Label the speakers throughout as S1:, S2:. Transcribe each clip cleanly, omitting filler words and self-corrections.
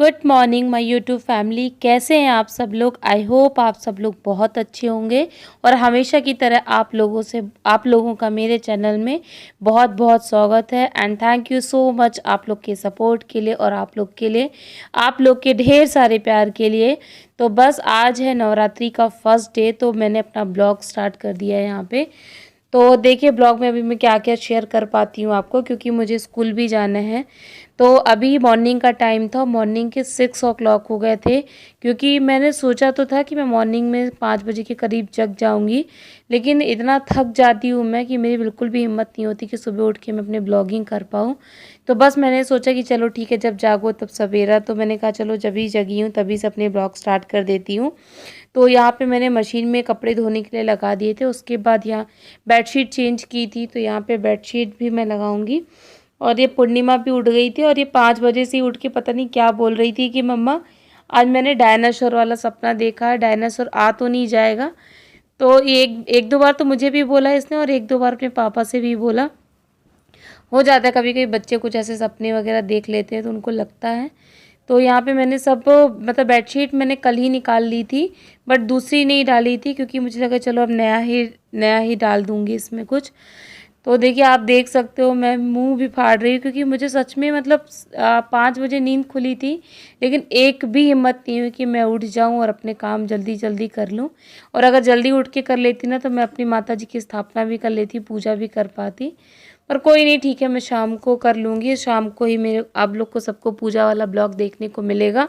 S1: Good morning my YouTube family. कैसे हैं आप सब लोग? आई होप आप सब लोग बहुत अच्छे होंगे और हमेशा की तरह आप लोगों का मेरे चैनल में बहुत बहुत स्वागत है। And thank you so much आप लोग के सपोर्ट के लिए और आप लोग के ढेर सारे प्यार के लिए। तो बस आज है नवरात्रि का फर्स्ट डे, तो मैंने अपना ब्लॉग स्टार्ट कर दिया है यहाँ पे। तो देखिए ब्लॉग में अभी मैं क्या क्या शेयर कर पाती हूँ आपको, क्योंकि मुझे स्कूल भी जाना है। तो अभी मॉर्निंग का टाइम था, मॉर्निंग के 6 o'clock हो गए थे, क्योंकि मैंने सोचा तो था कि मैं मॉर्निंग में 5 बजे के करीब जग जाऊंगी, लेकिन इतना थक जाती हूँ मैं कि मेरी बिल्कुल भी हिम्मत नहीं होती कि सुबह उठ के मैं अपने ब्लॉगिंग कर पाऊँ। तो बस मैंने सोचा कि चलो ठीक है, जब जागो तब सवेरा। तो मैंने कहा चलो जब ही जगी हूँ तभी से अपने ब्लॉग स्टार्ट कर देती हूँ। तो यहाँ पे मैंने मशीन में कपड़े धोने के लिए लगा दिए थे। उसके बाद यहाँ बेडशीट चेंज की थी, तो यहाँ पे बेडशीट भी मैं लगाऊंगी। और ये पूर्णिमा भी उठ गई थी और ये 5 बजे से ही उठ के पता नहीं क्या बोल रही थी कि मम्मा आज मैंने डायनासोर वाला सपना देखा है, डायनासोर आ तो नहीं जाएगा। तो एक एक दो बार तो मुझे भी बोला इसने और एक दो बार अपने पापा से भी बोला। हो जाता है कभी कभी, बच्चे कुछ ऐसे सपने वगैरह देख लेते हैं तो उनको लगता है। तो यहाँ पे मैंने सब मतलब बेडशीट मैंने कल ही निकाल ली थी, बट दूसरी नहीं डाली थी क्योंकि मुझे लगा चलो अब नया ही डाल दूँगी इसमें कुछ। तो देखिए आप देख सकते हो मैं मुंह भी फाड़ रही हूँ, क्योंकि मुझे सच में मतलब 5 बजे नींद खुली थी, लेकिन एक भी हिम्मत नहीं हुई कि मैं उठ जाऊँ और अपने काम जल्दी जल्दी कर लूँ। और अगर जल्दी उठ के कर लेती ना तो मैं अपनी माता जी की स्थापना भी कर लेती, पूजा भी कर पाती। पर कोई नहीं, ठीक है, मैं शाम को कर लूँगी। शाम को ही मेरे आप लोग को सबको पूजा वाला ब्लॉग देखने को मिलेगा।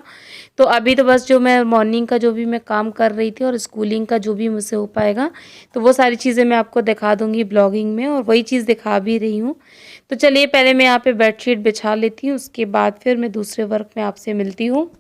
S1: तो अभी तो बस जो मैं मॉर्निंग का जो भी मैं काम कर रही थी और स्कूलिंग का जो भी मुझसे हो पाएगा तो वो सारी चीज़ें मैं आपको दिखा दूँगी ब्लॉगिंग में, और वही चीज़ दिखा भी रही हूँ। तो चलिए पहले मैं यहाँ पे बेडशीट बिछा लेती हूँ, उसके बाद फिर मैं दूसरे वर्क में आपसे मिलती हूँ।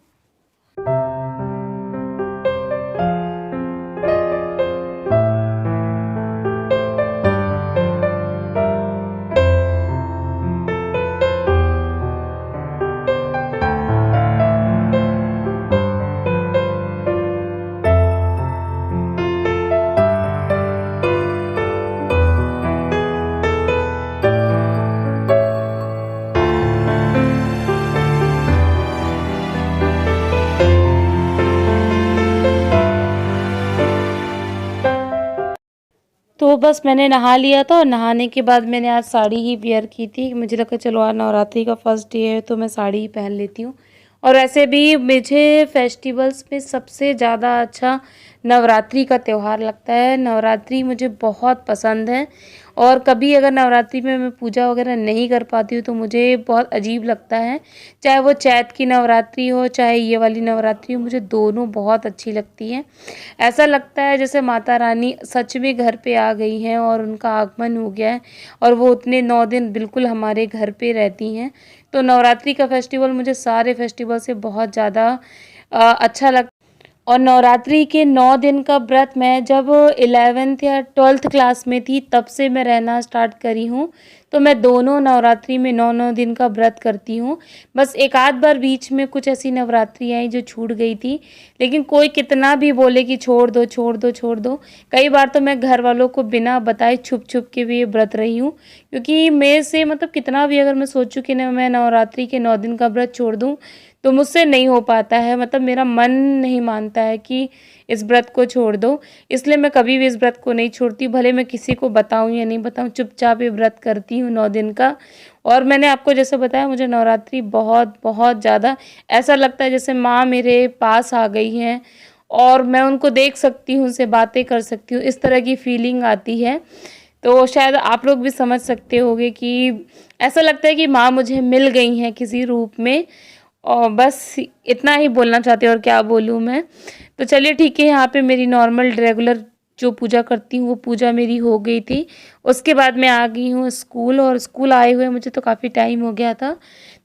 S1: तो बस मैंने नहा लिया था और नहाने के बाद मैंने आज साड़ी ही वेयर की थी। मुझे लगा चलो आज नवरात्रि का फर्स्ट डे है तो मैं साड़ी ही पहन लेती हूँ। और वैसे भी मुझे फेस्टिवल्स में सबसे ज़्यादा अच्छा नवरात्रि का त्यौहार लगता है। नवरात्रि मुझे बहुत पसंद है, और कभी अगर नवरात्रि में मैं पूजा वगैरह नहीं कर पाती हूँ तो मुझे बहुत अजीब लगता है। चाहे वो चैत की नवरात्रि हो चाहे ये वाली नवरात्रि हो, मुझे दोनों बहुत अच्छी लगती हैं। ऐसा लगता है जैसे माता रानी सच में घर पे आ गई हैं और उनका आगमन हो गया है, और वो उतने 9 दिन बिल्कुल हमारे घर पे रहती हैं। तो नवरात्रि का फेस्टिवल मुझे सारे फेस्टिवल से बहुत ज़्यादा अच्छा लगता है। और नवरात्रि के 9 दिन का व्रत मैं जब 11th या 12th क्लास में थी तब से मैं रहना स्टार्ट करी हूँ। तो मैं दोनों नवरात्रि में 9 9 दिन का व्रत करती हूँ। बस एक आध बार बीच में कुछ ऐसी नवरात्रि आई जो छूट गई थी, लेकिन कोई कितना भी बोले कि छोड़ दो छोड़ दो छोड़ दो, कई बार तो मैं घर वालों को बिना बताए छुप छुप के भी ये व्रत रही हूँ। क्योंकि मेरे से मतलब कितना भी अगर मैं सोचूं कि ना मैं नवरात्रि के 9 दिन का व्रत छोड़ दूँ तो मुझसे नहीं हो पाता है। मतलब मेरा मन नहीं मानता है कि इस व्रत को छोड़ दो, इसलिए मैं कभी भी इस व्रत को नहीं छोड़ती। भले मैं किसी को बताऊं या नहीं बताऊं, चुपचाप ये व्रत करती हूँ 9 दिन का। और मैंने आपको जैसे बताया मुझे नवरात्रि बहुत बहुत ज़्यादा ऐसा लगता है जैसे माँ मेरे पास आ गई हैं और मैं उनको देख सकती हूँ, उनसे बातें कर सकती हूँ, इस तरह की फीलिंग आती है। तो शायद आप लोग भी समझ सकते होंगे कि ऐसा लगता है कि माँ मुझे मिल गई हैं किसी रूप में। और बस इतना ही बोलना चाहती हूँ, और क्या बोलूँ मैं। तो चलिए ठीक है, यहाँ पे मेरी नॉर्मल रेगुलर जो पूजा करती हूँ वो पूजा मेरी हो गई थी। उसके बाद मैं आ गई हूँ स्कूल, और स्कूल आए हुए मुझे तो काफ़ी टाइम हो गया था।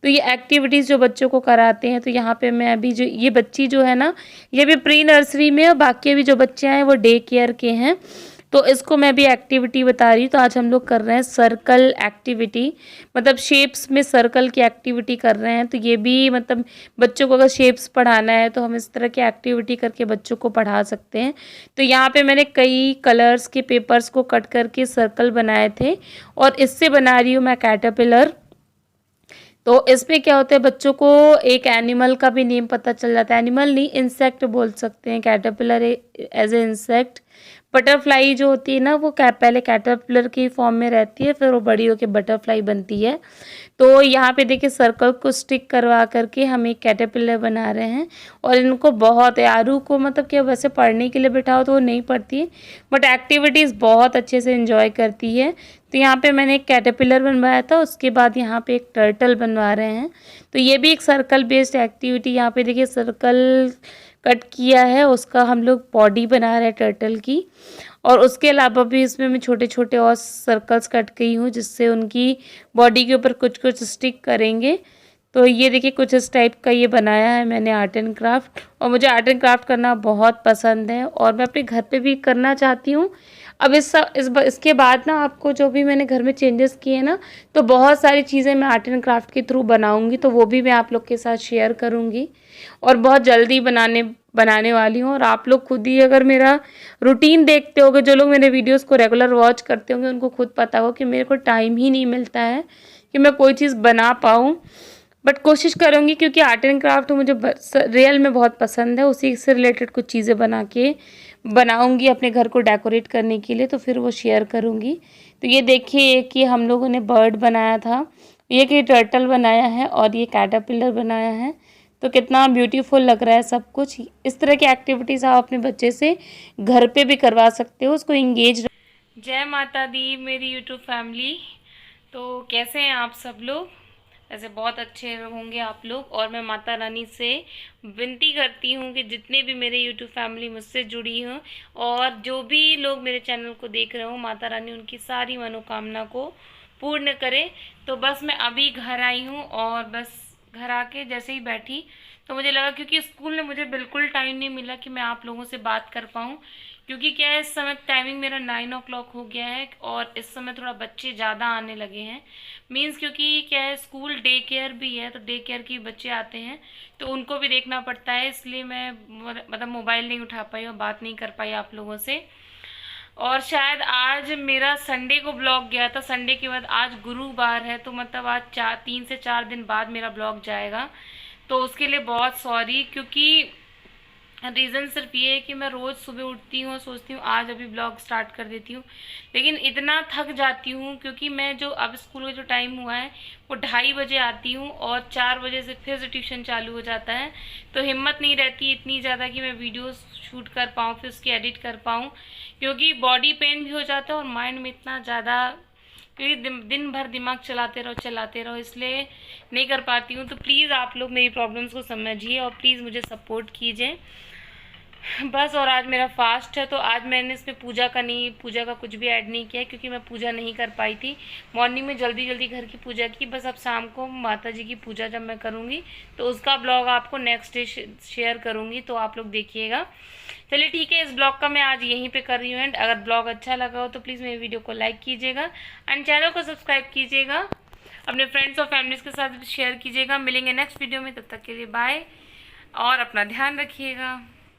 S1: तो ये एक्टिविटीज़ जो बच्चों को कराते हैं, तो यहाँ पे मैं अभी जो ये बच्ची जो है ना, ये भी प्री नर्सरी में है, बाकी अभी जो बच्चे हैं वो डे केयर के हैं। तो इसको मैं भी एक्टिविटी बता रही हूँ। तो आज हम लोग कर रहे हैं सर्कल एक्टिविटी, मतलब शेप्स में सर्कल की एक्टिविटी कर रहे हैं। तो ये भी मतलब बच्चों को अगर शेप्स पढ़ाना है तो हम इस तरह की एक्टिविटी करके बच्चों को पढ़ा सकते हैं। तो यहाँ पे मैंने कई कलर्स के पेपर्स को कट करके सर्कल बनाए थे, और इससे बना रही हूँ मैं कैटरपिलर। तो इसमें क्या होता है, बच्चों को एक एनिमल का भी नेम पता चल जाता है। एनिमल नहीं, इंसेक्ट बोल सकते हैं। Caterpillar as a insect. Butterfly जो होती है ना, वो पहले कैटरपिलर की फॉर्म में रहती है, फिर वो बड़ी होकर बटरफ्लाई बनती है। तो यहाँ पे देखिए सर्कल को स्टिक करवा करके हम एक कैटरपिलर बना रहे हैं। और इनको बहुत आरू को मतलब कि वैसे पढ़ने के लिए बिठाओ तो वो नहीं पढ़ती है, बट एक्टिविटीज़ बहुत अच्छे से एंजॉय करती है। तो यहाँ पे मैंने एक कैटरपिलर बनवाया था, उसके बाद यहाँ पे एक टर्टल बनवा रहे हैं। तो ये भी एक सर्कल बेस्ड एक्टिविटी। यहाँ पे देखिए सर्कल कट किया है, उसका हम लोग बॉडी बना रहे हैं टर्टल की। और उसके अलावा भी इसमें मैं छोटे छोटे और सर्कल्स कट गई हूँ, जिससे उनकी बॉडी के ऊपर कुछ कुछ स्टिक करेंगे। तो ये देखिए कुछ इस टाइप का ये बनाया है मैंने आर्ट एंड क्राफ्ट। और मुझे आर्ट एंड क्राफ्ट करना बहुत पसंद है और मैं अपने घर पे भी करना चाहती हूँ। अब इसके बाद ना आपको जो भी मैंने घर में चेंजेस किए हैं ना, तो बहुत सारी चीज़ें मैं आर्ट एंड क्राफ्ट के थ्रू बनाऊँगी, तो वो भी मैं आप लोग के साथ शेयर करूँगी। और बहुत जल्दी बनाने वाली हूँ। और आप लोग खुद ही अगर मेरा रूटीन देखते होगे, जो लोग मेरे वीडियोस को रेगुलर वॉच करते होंगे, उनको खुद पता हो कि मेरे को टाइम ही नहीं मिलता है कि मैं कोई चीज़ बना पाऊँ। बट कोशिश करूँगी, क्योंकि आर्ट एंड क्राफ्ट मुझे रियल में बहुत पसंद है। उसी से रिलेटेड कुछ चीज़ें बनाऊँगी अपने घर को डेकोरेट करने के लिए, तो फिर वो शेयर करूँगी। तो ये देखिए कि हम लोगों ने बर्ड बनाया था, ये कि टर्टल बनाया है और ये कैटरपिलर बनाया है। तो कितना ब्यूटीफुल लग रहा है सब कुछ। इस तरह की एक्टिविटीज़ आप अपने बच्चे से घर पे भी करवा सकते हो, उसको इंगेज। जय माता दी मेरी यूट्यूब फैमिली। तो कैसे हैं आप सब लोग? ऐसे बहुत अच्छे होंगे आप लोग। और मैं माता रानी से विनती करती हूँ कि जितने भी मेरे यूट्यूब फैमिली मुझसे जुड़ी हों और जो भी लोग मेरे चैनल को देख रहे हो, माता रानी उनकी सारी मनोकामना को पूर्ण करे। तो बस मैं अभी घर आई हूँ और बस घर आके जैसे ही बैठी तो मुझे लगा, क्योंकि स्कूल में मुझे बिल्कुल टाइम नहीं मिला कि मैं आप लोगों से बात कर पाऊँ, क्योंकि क्या है इस समय टाइमिंग मेरा 9 o'clock हो गया है और इस समय थोड़ा बच्चे ज़्यादा आने लगे हैं। मीन्स क्योंकि क्या है स्कूल डे केयर भी है, तो डे केयर के बच्चे आते हैं तो उनको भी देखना पड़ता है, इसलिए मैं मतलब मोबाइल नहीं उठा पाई और बात नहीं कर पाई आप लोगों से। और शायद आज मेरा संडे को ब्लॉग गया था, संडे के बाद आज गुरुवार है, तो मतलब आज 3 से 4 दिन बाद मेरा ब्लॉग जाएगा। तो उसके लिए बहुत सॉरी, क्योंकि रीज़न सिर्फ ये है कि मैं रोज़ सुबह उठती हूँ और सोचती हूँ आज अभी ब्लॉग स्टार्ट कर देती हूँ, लेकिन इतना थक जाती हूँ क्योंकि मैं जो अब स्कूल का जो टाइम हुआ है वो 2:30 बजे आती हूँ और 4 बजे से फिर से ट्यूशन चालू हो जाता है। तो हिम्मत नहीं रहती इतनी ज़्यादा कि मैं वीडियोस शूट कर पाऊँ, फिर उसकी एडिट कर पाऊँ, क्योंकि बॉडी पेन भी हो जाता है और माइंड में इतना ज़्यादा, क्योंकि दिन भर दिमाग चलाते रहो, इसलिए नहीं कर पाती हूँ। तो प्लीज़ आप लोग मेरी प्रॉब्लम्स को समझिए और प्लीज़ मुझे सपोर्ट कीजिए बस। और आज मेरा फास्ट है, तो आज मैंने इसमें पूजा का कुछ भी ऐड नहीं किया, क्योंकि मैं पूजा नहीं कर पाई थी। मॉर्निंग में जल्दी घर की पूजा की, बस अब शाम को माता जी की पूजा जब मैं करूँगी तो उसका ब्लॉग आपको नेक्स्ट डे शेयर करूँगी, तो आप लोग देखिएगा। चलिए ठीक है, इस ब्लॉग का मैं आज यहीं पे कर रही हूँ एंड। अगर ब्लॉग अच्छा लगा हो तो प्लीज़ मेरी वीडियो को लाइक कीजिएगा एंड चैनल को सब्सक्राइब कीजिएगा, अपने फ्रेंड्स और फैमिलीज़ के साथ शेयर कीजिएगा। मिलेंगे नेक्स्ट वीडियो में, तब तक के लिए बाय और अपना ध्यान रखिएगा।